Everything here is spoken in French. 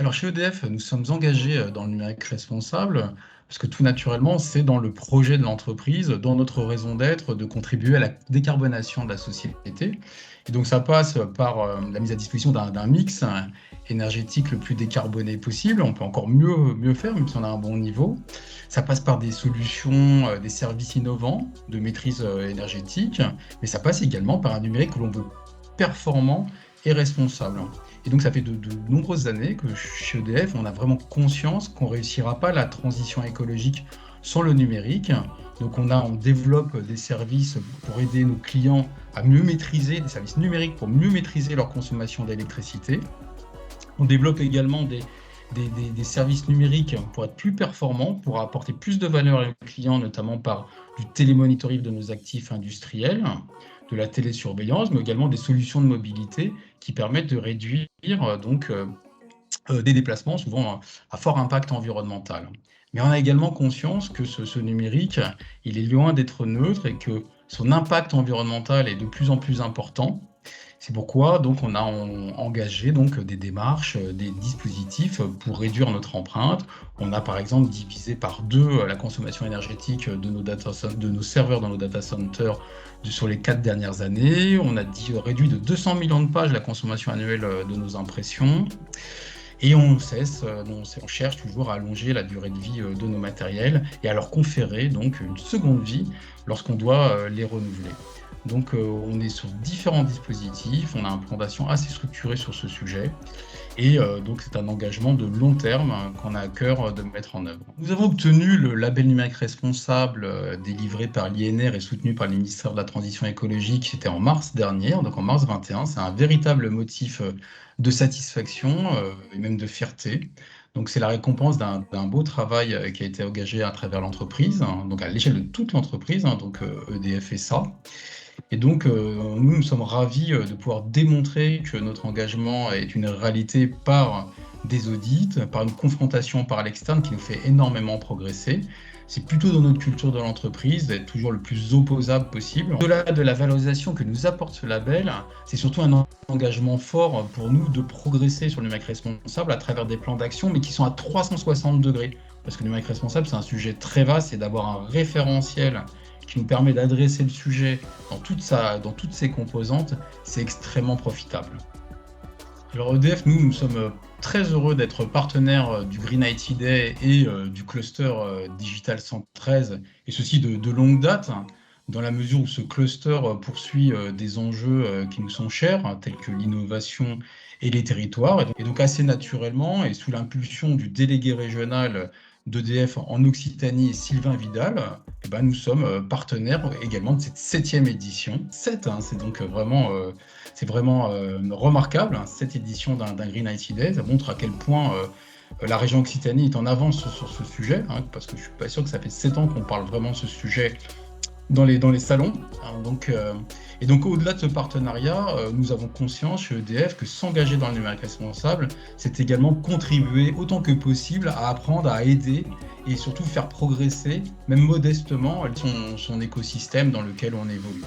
Alors chez EDF, nous sommes engagés dans le numérique responsable parce que tout naturellement, c'est dans le projet de l'entreprise, dans notre raison d'être, de contribuer à la décarbonation de la société. Et donc ça passe par la mise à disposition d'un mix énergétique le plus décarboné possible. On peut encore mieux faire, même si on a un bon niveau. Ça passe par des solutions, des services innovants de maîtrise énergétique, mais ça passe également par un numérique que l'on veut performant et responsable. Et donc ça fait de nombreuses années que chez EDF, on a vraiment conscience qu'on ne réussira pas la transition écologique sans le numérique. Donc on développe des services pour aider nos clients à mieux maîtriser, des services numériques pour mieux maîtriser leur consommation d'électricité. On développe également des services numériques pour être plus performants, pour apporter plus de valeur aux clients, notamment par du télémonitoring de nos actifs industriels, de la télésurveillance, mais également des solutions de mobilité qui permettent de réduire des déplacements souvent à fort impact environnemental. Mais on a également conscience que ce numérique, il est loin d'être neutre et que son impact environnemental est de plus en plus important. C'est pourquoi donc on a engagé donc des démarches, des dispositifs pour réduire notre empreinte. On a par exemple divisé par 2 la consommation énergétique de nos serveurs dans nos data centers sur les 4 dernières années. On a réduit de 200 millions de pages la consommation annuelle de nos impressions. Et on cherche toujours à allonger la durée de vie de nos matériels et à leur conférer donc une seconde vie lorsqu'on doit les renouveler. Donc on est sur différents dispositifs, on a un plan d'action assez structuré sur ce sujet et donc c'est un engagement de long terme qu'on a à cœur de mettre en œuvre. Nous avons obtenu le label numérique responsable délivré par l'INR et soutenu par le ministère de la Transition écologique, c'était en mars dernier, donc en mars 21. C'est un véritable motif de satisfaction et même de fierté. Donc c'est la récompense d'un beau travail qui a été engagé à travers l'entreprise, donc à l'échelle de toute l'entreprise, donc EDF SA. Et donc, nous sommes ravis de pouvoir démontrer que notre engagement est une réalité par des audits, par une confrontation par l'externe qui nous fait énormément progresser. C'est plutôt dans notre culture de l'entreprise d'être toujours le plus opposable possible. Au-delà de la valorisation que nous apporte ce label, c'est surtout un engagement fort pour nous de progresser sur le numérique responsable à travers des plans d'action, mais qui sont à 360 degrés. Parce que le numérique responsable, c'est un sujet très vaste, et d'avoir un référentiel qui nous permet d'adresser le sujet dans toutes ses composantes, c'est extrêmement profitable. Alors EDF, nous sommes très heureux d'être partenaires du Green IT Day et du cluster Digital 113, et ceci de longue date, dans la mesure où ce cluster poursuit des enjeux qui nous sont chers, tels que l'innovation et les territoires. Et donc assez naturellement, et sous l'impulsion du délégué régional d'EDF en Occitanie, Sylvain Vidal, nous sommes partenaires également de cette 7e édition. 7, c'est donc c'est vraiment remarquable, cette édition d'un Green IT Day. Ça montre à quel point la région Occitanie est en avance sur ce sujet, parce que je ne suis pas sûr que ça fait 7 ans qu'on parle vraiment de ce sujet dans les salons. Et donc au-delà de ce partenariat, nous avons conscience chez EDF que s'engager dans le numérique responsable, c'est également contribuer autant que possible à apprendre, à aider et surtout faire progresser, même modestement, son écosystème dans lequel on évolue.